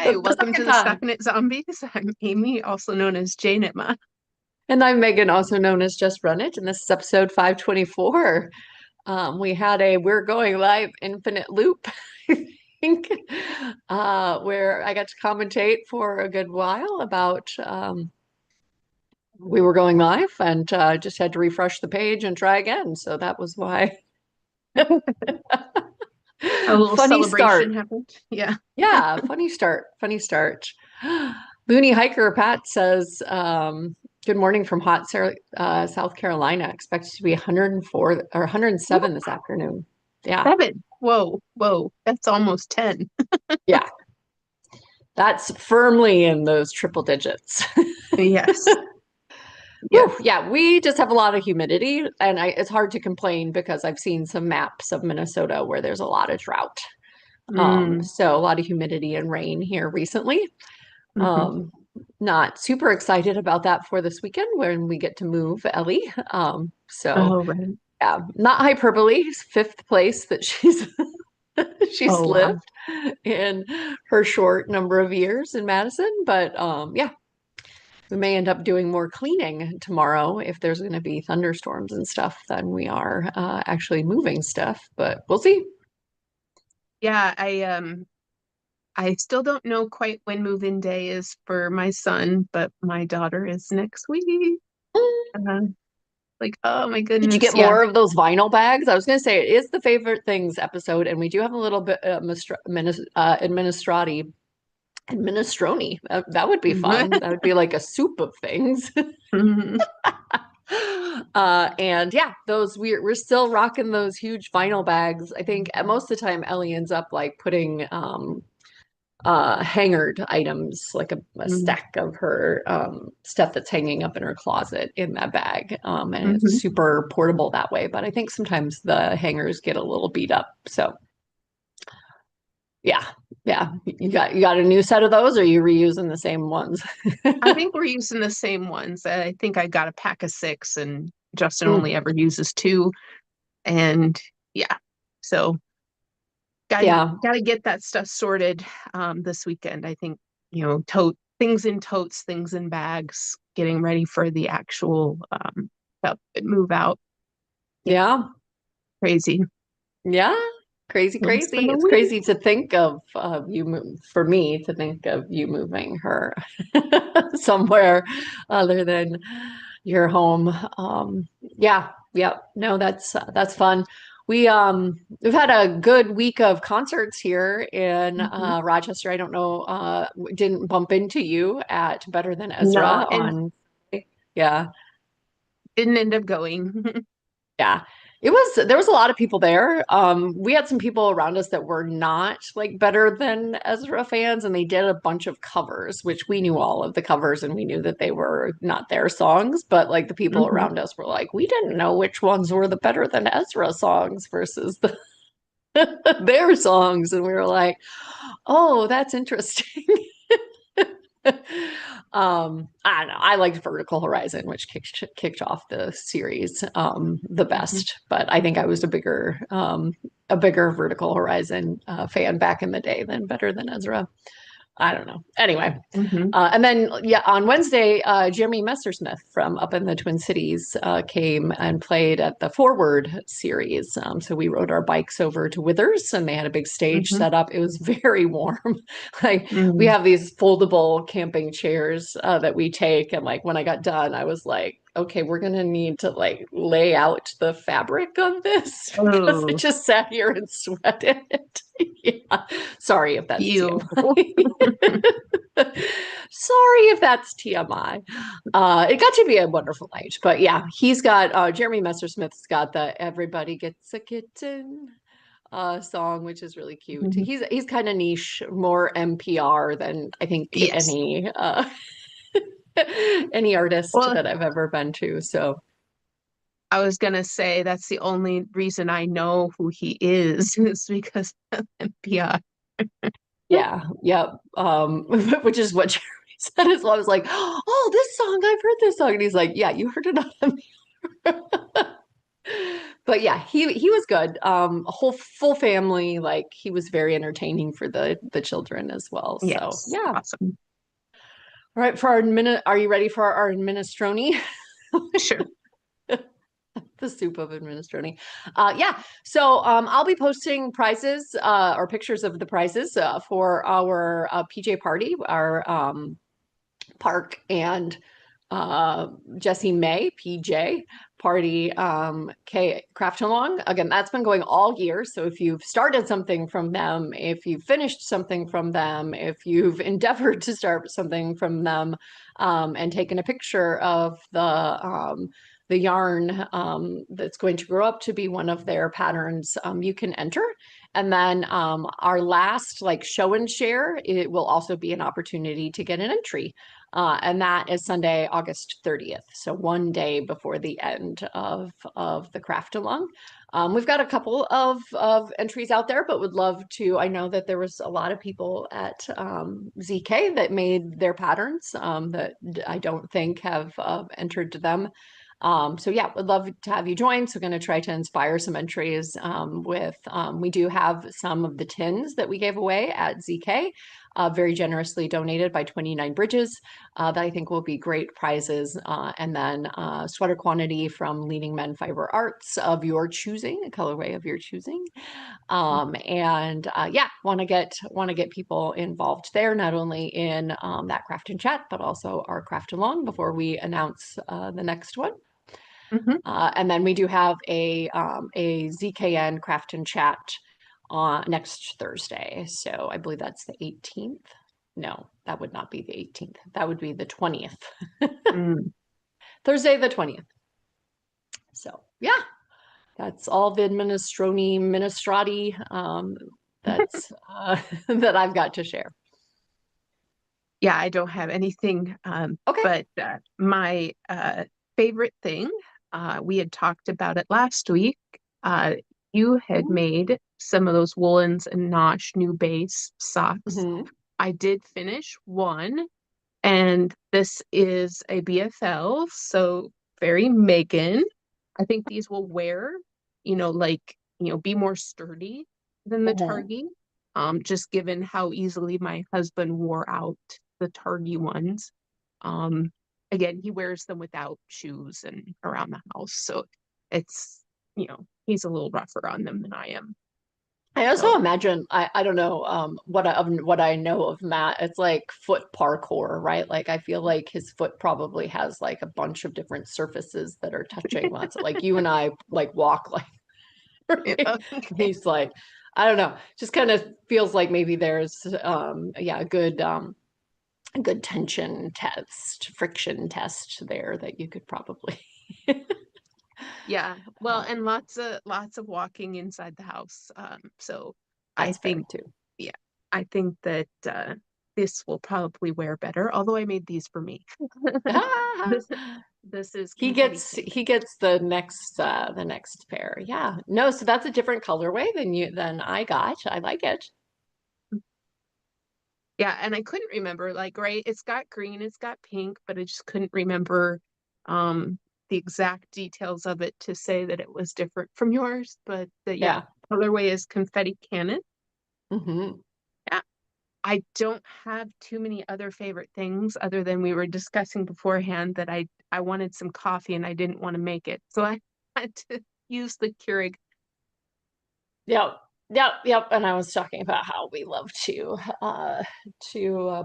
Hi, The welcome to second the time. Stockinette Zombies. I'm Amy, also known as Jane Itma. And I'm Megan, also known as Just Run It, and this is episode 524. We had a We're Going Live infinite loop, I think, where I got to commentate for a good while about we were going live and just had to refresh the page and try again. So that was why. A little Funny celebration start. happened. Yeah. Yeah, funny start. Funny start. Looney Hiker Pat says, good morning from South Carolina. Expected to be 104 or 107 this afternoon. Yeah, 7. Whoa, whoa. That's almost 10. yeah. That's firmly in those triple digits. Yes. Whew, Yes. yeah, we just have a lot of humidity, and it's hard to complain because I've seen some maps of Minnesota where there's a lot of drought. Mm, So a lot of humidity and rain here recently. hmm Um, Not super excited about that for this weekend when we get to move Ellie. So Oh, right. yeah, not hyperbole. Fifth place that she's she's Oh, wow. lived in her short number of years in Madison. But yeah, we may end up doing more cleaning tomorrow if there's going to be thunderstorms and stuff than we are actually moving stuff. But we'll see. Yeah, I still don't know quite when move-in day is for my son, but my daughter is next week. Uh, like, oh my Did you goodness. get Yeah. more of those vinyl bags? I was going to say it is the favorite things episode, and we do have a little bit administroni. That would be fun. That would be like a soup of things. Mhm. And yeah, those we're still rocking those huge vinyl bags. I think most of the time Ellie ends up like putting hangered items, like a Mhm. stack of her stuff that's hanging up in her closet in that bag. And it's Mhm. super portable that way. But I think sometimes the hangers get a little beat up. So yeah, yeah. You got a new set of those, or are you reusing the same ones? I think we're using the same ones. I think I got a pack of 6 and Justin Mm, only ever uses 2. And yeah, so gotta yeah, gotta get that stuff sorted this weekend. I think, tote things in totes, things in bags, getting ready for the actual stuff that move out. Yeah, yeah, crazy. yeah. Crazy, It's been crazy. a It's week. crazy to think of you move for me to think of you moving her somewhere other than your home. Yeah, yeah. No, that's fun. We've had a good week of concerts here in Mhm. Rochester. I don't know, didn't bump into you at Better Than No, Ezra and on, yeah. didn't end up going. Yeah. There was a lot of people there. We had some people around us that were not like Better Than Ezra fans, and they did a bunch of covers, which we knew all of the covers and we knew that they were not their songs, but like the people Mhm. around us were like, we didn't know which ones were the Better Than Ezra songs versus their songs. And we were like, oh, that's interesting. I don't know. I liked Vertical Horizon, which kicked off the series the Mhm. best. But I think I was a bigger Vertical Horizon fan back in the day than Better Than Ezra. I don't know. Anyway, Mhm. and then, yeah, on Wednesday, Jeremy Messersmith from up in the Twin Cities came and played at the Forward series. So we rode our bikes over to Withers and they had a big stage Mhm. set up. It was very warm. Like we Mhm. have these foldable camping chairs that we take. And like when I got done, I was like, okay, we're going to need to like lay out the fabric of this because I Oh, just sat here and sweated. Yeah. Sorry if that's you. TMI. Sorry if that's TMI. It got to be a wonderful night, but yeah, he's got Jeremy Messersmith's got the "Everybody Gets a Kitten" song, which is really cute. Mhm. He's kind of niche, more NPR than I think Yes. any artist Well, that I've ever been to. So I was gonna say that's the only reason I know who he is because of NPR. yeah, yeah, which is what Jeremy said as well. I was like, oh, this song, I've heard this song, and he's like, yeah, you heard it on. But yeah, he was good. A whole full family, like he was very entertaining for the children as well. So Yes, yeah. awesome. All right, for our minute, are you ready for our minestrone? Sure. The soup of minestrone. Yeah. So I'll be posting prizes or pictures of the prizes for our PJ party, our Park and Jesse May, PJ party, K Craft Along. Again, that's been going all year. So if you've started something from them, if you've finished something from them, if you've endeavored to start something from them, and taken a picture of the yarn that's going to grow up to be one of their patterns, you can enter. And then our last like show and share, it will also be an opportunity to get an entry. And that is Sunday, August 30th. So one day before the end of the craft along. We've got a couple of entries out there, but would love to. I know that there was a lot of people at ZK that made their patterns that I don't think have entered them. So yeah, would love to have you join. So going to try to inspire some entries we do have some of the tins that we gave away at ZK, very generously donated by 29 Bridges that I think will be great prizes. And then sweater quantity from Leading Men Fiber Arts of your choosing, a colorway of your choosing. And yeah, want to get people involved there, not only in that craft and chat, but also our craft along before we announce the next one. Hmm. And then we do have a ZKN craft and chat on next Thursday. So I believe that's the 18th. No, that would not be the 18th. That would be the 20th. Mm. Thursday the 20th. So yeah, that's all the minestrati that's that I've got to share. Yeah, I don't have anything, Okay. but my favorite thing, we had talked about it last week. Uh, you had made some of those woolens and Nosh new base socks. Mm-hmm. I did finish one, and this is a BFL, so very Megan. I think these will wear, like, be more sturdy than the Mm-hmm. Targy. Just given how easily my husband wore out the Targy ones. Um, Again, he wears them without shoes and around the house, so it's, he's a little rougher on them than I am. I also So, imagine I don't know what I know of Matt. It's like foot parkour, right? Like I feel like his foot probably has like a bunch of different surfaces that are touching lots. Like you and I like walk like right? okay. He's like I don't know. Just kind of feels like maybe there's yeah a good tension test, friction test there that you could probably Yeah. Well, uh, and lots of walking inside the house. So I that's fair think, too. yeah, I think that this will probably wear better, although I made these for me. This this is He confetti gets candy. he gets the next pair. Yeah. No, so that's a different colorway than I got. I like it. Yeah, and I couldn't remember, like, right, it's got green, it's got pink, but I just couldn't remember um the exact details of it to say that it was different from yours. But yeah, Yeah. colorway is confetti cannon. Hmm. Yeah. I don't have too many other favorite things other than we were discussing beforehand that I wanted some coffee and I didn't want to make it. So I had to use the Keurig. Yep. Yep, yep. And I was talking about how we love to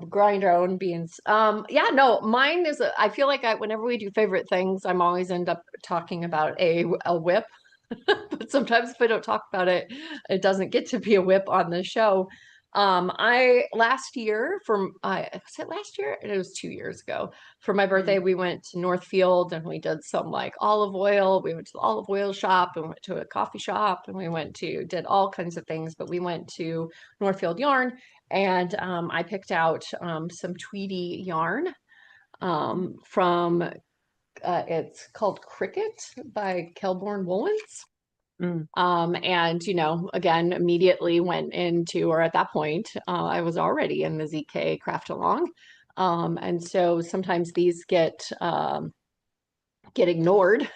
grind our own beans. Yeah, no, mine is I feel like whenever we do favorite things, I'm always end up talking about a whip. But sometimes if I don't talk about it, it doesn't get to be a whip on the show. I last year for I was it last year? It was 2 years ago. For my birthday, Mm, we went to Northfield and we did some like olive oil. We went to the olive oil shop and went to a coffee shop and we did all kinds of things, but we went to Northfield Yarn and I picked out some Tweety yarn from it's called Cricket by Kelborn Woolens. mm. And again, immediately went into, or at that point, I was already in the ZK craft along. And so sometimes these get ignored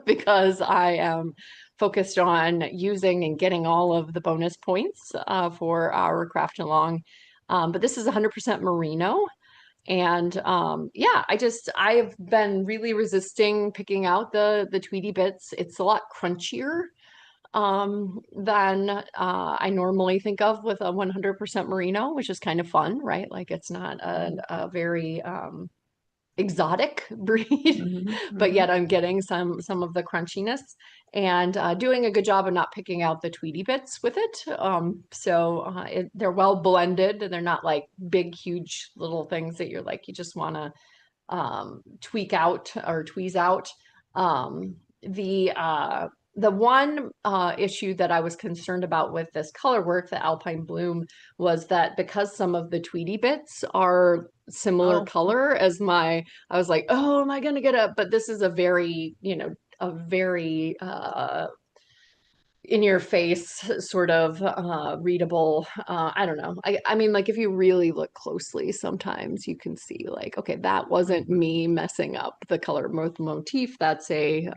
because I am focused on using and getting all of the bonus points for our craft along. But this is 100% merino. And yeah, I've been really resisting picking out the Tweety bits. It's a lot crunchier than I normally think of with a 100% merino, which is kind of fun, right? Like it's not a very exotic breed, Mhm, but mhm, yet I'm getting some of the crunchiness and doing a good job of not picking out the Tweety bits with it. They're well blended and they're not like big, huge little things that you're like, you just want to tweak out or tweeze out. Um, the one issue that I was concerned about with this color work, the Alpine Bloom, was that because some of the Tweety bits are similar oh, color as I was like, oh, am I going to get a, but this is a very, a very in your face sort of readable I don't know, I mean like if you really look closely sometimes you can see like okay that wasn't mhm, me messing up the color motif, that's a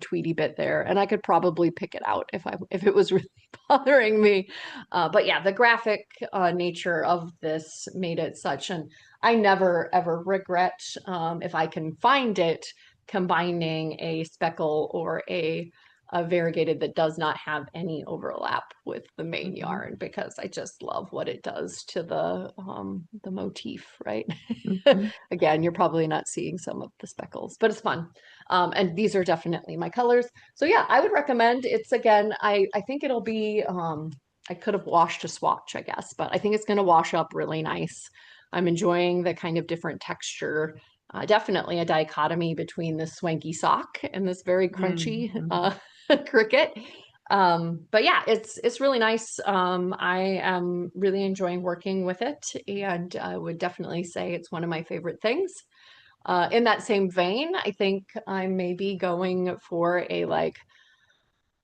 Tweety bit there and I could probably pick it out if it was really bothering me, but yeah, the graphic nature of this made it such, and I never ever regret if I can find it combining a speckle or a variegated that does not have any overlap with the main mhm, yarn because I just love what it does to the motif, right? mhm, Again, you're probably not seeing some of the speckles, but it's fun. And these are definitely my colors. So yeah, I would recommend. It's again, I think it'll be I could have washed a swatch, I guess, but I think it's going to wash up really nice. I'm enjoying the kind of different texture. Definitely a dichotomy between this swanky sock and this very crunchy mhm, cricket. But yeah, it's really nice. I am really enjoying working with it, and I would definitely say it's one of my favorite things. In that same vein, I think I may be going for a like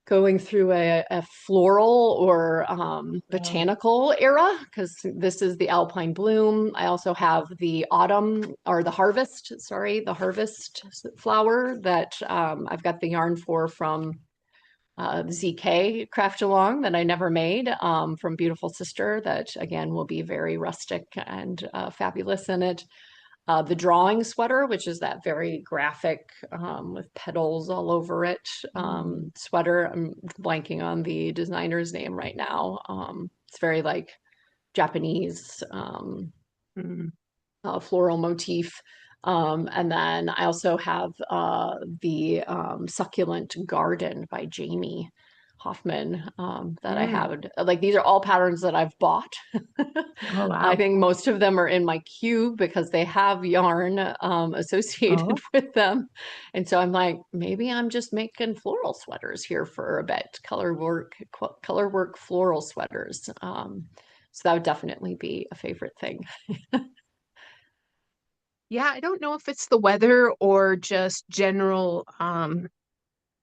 going through a floral or oh, botanical era because this is the Alpine Bloom. I also have the autumn or the harvest, sorry, the harvest flower that I've got the yarn for from the ZK craft along that I never made from Beautiful Sister that again will be very rustic and fabulous in it. The drawing sweater, which is that very graphic with petals all over it mm, sweater. I'm blanking on the designer's name right now. It's very like Japanese mm, floral motif. And then I also have the Succulent Garden by Jamie Hoffman that I mm. have. Like these are all patterns that I've bought. Oh, I wow. think most of them are in my queue because they have yarn associated Oh, with them. And so I'm like, maybe I'm just making floral sweaters here for a bit, color work floral sweaters. So that would definitely be a favorite thing. yeah, I don't know if it's the weather or just general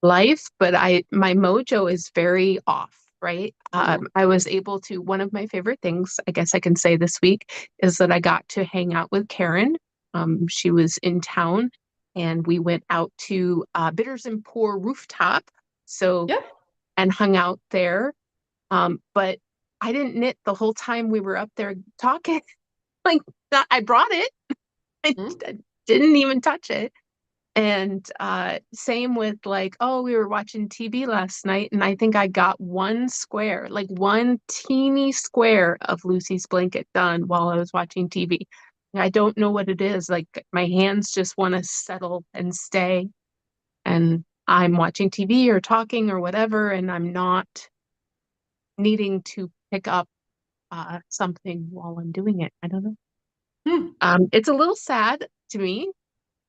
life, but I my mojo is very off, right? Mm. I was able to, one of my favorite things, I guess I can say this week, is that I got to hang out with Karen. She was in town and we went out to Bitters and Pour rooftop. So, Yep. and hung out there. But I didn't knit the whole time we were up there talking. Like, I brought it. Mm. I didn't even touch it. And same with like, oh, we were watching TV last night, and I think I got one square, like one teeny square of Lucy's blanket done while I was watching TV. I don't know what it is. Like my hands just want to settle and stay, and I'm watching TV or talking or whatever, and I'm not needing to pick up something while I'm doing it. I don't know. Mm. It's a little sad to me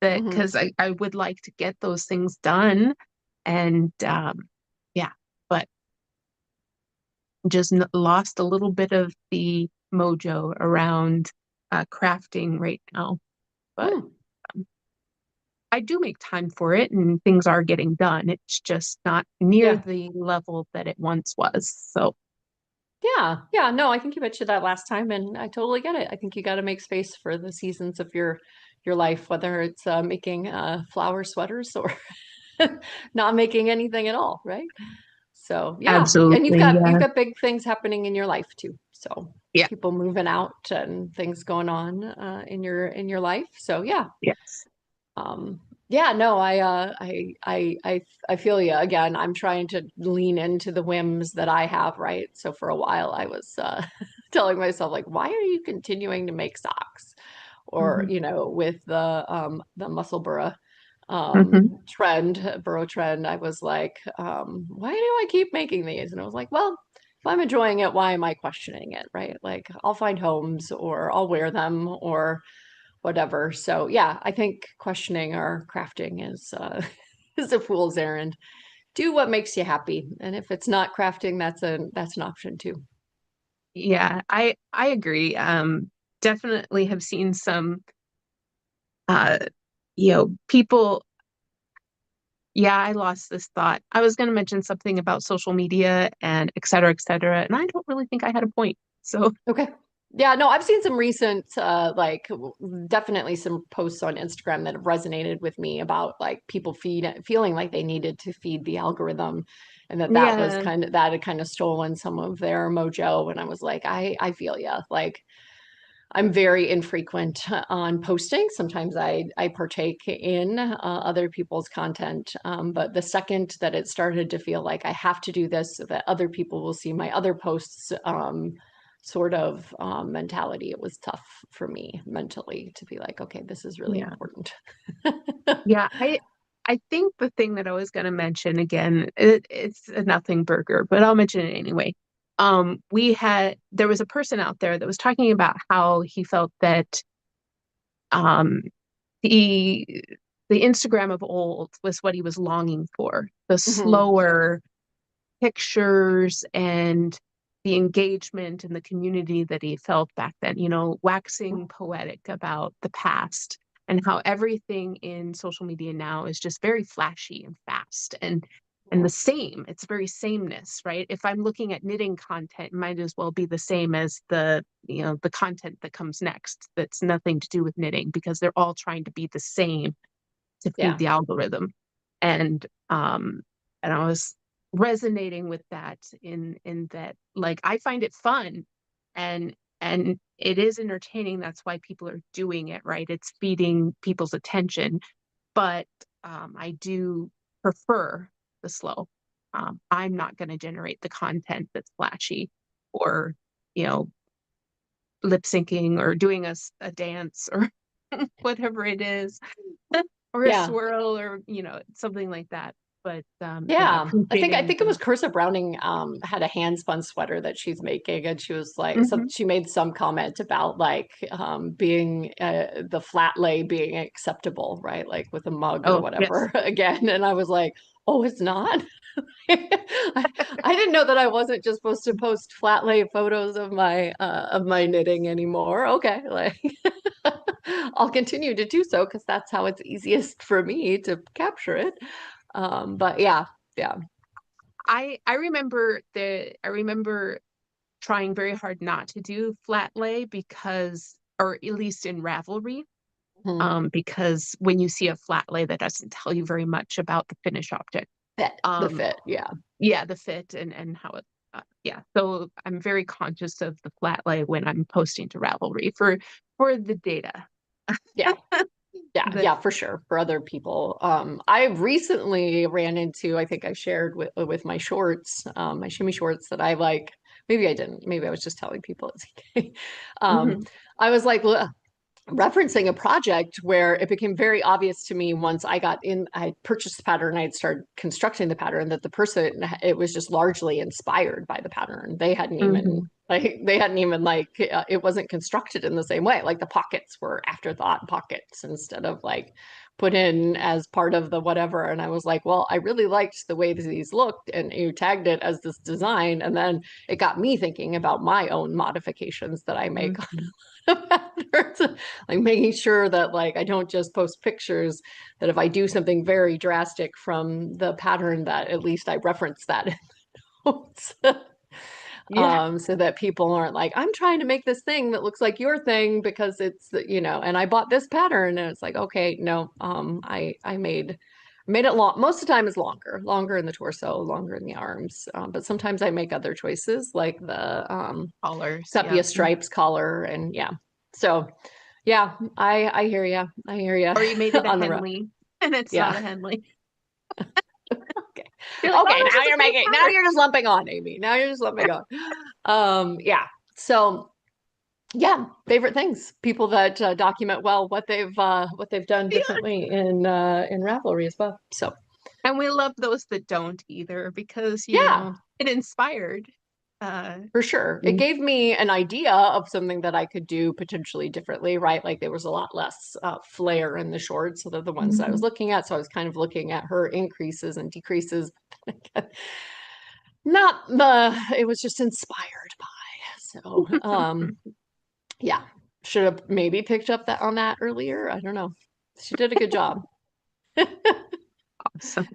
that Mhm. because I would like to get those things done. And yeah, but just lost a little bit of the mojo around crafting right now. But Mm. um, I do make time for it and things are getting done. It's just not near Yeah. the level that it once was. So, Yeah. Yeah. No, I think you mentioned that last time, and I totally get it. I think you got to make space for the seasons of your life, whether it's making flower sweaters or not making anything at all, right? So yeah, and Absolutely. you've Yeah. got big things happening in your life too. So Yeah. people moving out and things going on in your life. So yeah, Yes. um, yeah, no, I feel you. Again, I'm trying to lean into the whims that I have, right? So for a while, I was telling myself like, why are you continuing to make socks? Or Hmm. with the muscle burra Hmm. burrow trend, I was like, why do I keep making these? And I was like, well, if I'm enjoying it, why am I questioning it, right? Like I'll find homes or I'll wear them or whatever. So yeah, I think questioning or crafting is is a fool's errand. Do what makes you happy, and if it's not crafting, that's an option too. Yeah, I agree. Definitely have seen some uh people. Yeah, I lost this thought. I was going to mention something about social media and et cetera, and I don't really think I had a point. So, Okay. Yeah, no, I've seen some recent, definitely some posts on Instagram that have resonated with me about like people feeling like they needed to feed the algorithm, and yeah, that had kind of stolen some of their mojo. And I was like, I feel ya. Like I'm very infrequent on posting. Sometimes I partake in other people's content, but the second that it started to feel like I have to do this so that other people will see my other posts, sort of mentality, it was tough for me mentally to be like, okay, this is really yeah, important. yeah. I think the thing that I was going to mention again, it's a nothing burger, but I'll mention it anyway. There was a person out there that was talking about how he felt that um the the Instagram of old was what he was longing for, the Hmm. slower pictures and the engagement and the community that he felt back then, waxing poetic about the past and how everything in social media now is just very flashy and fast and the same. It's very sameness, right? If I'm looking at knitting content, it might as well be the same as the content that comes next that's nothing to do with knitting because they're all trying to be the same to feed Yeah. the algorithm. And and I was resonating with that in that like I find it fun and it is entertaining. That's why people are doing it, right? It's feeding people's attention. But I do prefer the slow. I'm not going to generate the content that's flashy or, you know, lip syncing or doing a dance or whatever it is or a Yeah. swirl or something like that. But yeah, Yeah, I appreciating think it the was Carissa Browning had a hand spun sweater that she's making, and she was like, Mhm. she made some comment about like being the flat lay being acceptable, right? Like with a mug or Oh yes. whatever again, and I was like, oh, it's not. I didn't know that I wasn't just supposed to post flat lay photos of my knitting anymore. Okay, like I'll continue to do so because that's how it's easiest for me to capture it. But yeah, yeah. I remember trying very hard not to do flat lay because or at least in Ravelry, Mhm. because when you see a flat lay that doesn't tell you very much about the finished object. The Um fit, yeah. yeah, the fit and how it yeah. So I'm very conscious of the flat lay when I'm posting to Ravelry for the data. Yeah. Yeah, The yeah, for sure. For other people. I recently ran into, I think I shared with my shorts, my shimmy shorts that I like. Maybe I didn't. Maybe I was just telling people it's okay. Um, Mhm. I was like, referencing a project where it became very obvious to me once I purchased the pattern, I'd started constructing the pattern that the person, it was just largely inspired by the pattern. Mhm. They hadn't even like, it wasn't constructed in the same way. Like the pockets were afterthought pockets instead of like put in as part of the whatever. And I was like, well, I really liked the way these looked and you tagged it as this design. And then it got me thinking about my own modifications that I make Mhm. on patterns. Like making sure that like I don't just post pictures, that if I do something very drastic from the pattern that at least I reference that in the notes. Yeah. So that people aren't like, I'm trying to make this thing that looks like your thing because it's, and I bought this pattern and it's like, okay, no, I made Made it long. Most of the time is longer in the torso, longer in the arms. But sometimes I make other choices like the Collars, yeah. sepia stripes collar, and yeah. So yeah, I hear you. I hear you Or you made it a on the rough. Henley and it's not Yeah. a Henley. Okay. You're like, oh, Okay, this now is you're a great making now pattern. you're just lumping on, Amy. Now you're just lumping on. Yeah. So yeah, favorite things. People that document well what they've done Yeah. differently in Ravelry as well. So And we love those that don't either because, yeah, it inspired. Uh, for sure. It gave me an idea of something that I could do potentially differently, right? Like there was a lot less flare in the shorts. So they're the ones that I was mhm. looking at. So I was kind of looking at her increases and decreases. Not the, it was just inspired by. So yeah, should have maybe picked up that on that earlier. I don't know. She did a good job. Awesome.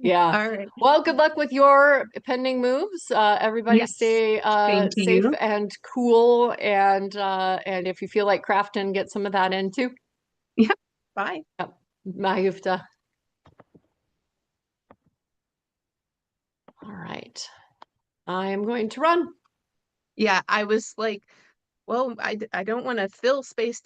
Yeah. All right. Well, good luck with your pending moves. Everybody Yes. stay Same to safe you. and cool, and if you feel like crafting, get some of that in too. Yeah. Bye. Yep. Bye, Yufta. All right. I am going to run. Yeah, I was like, well, I don't want to fill space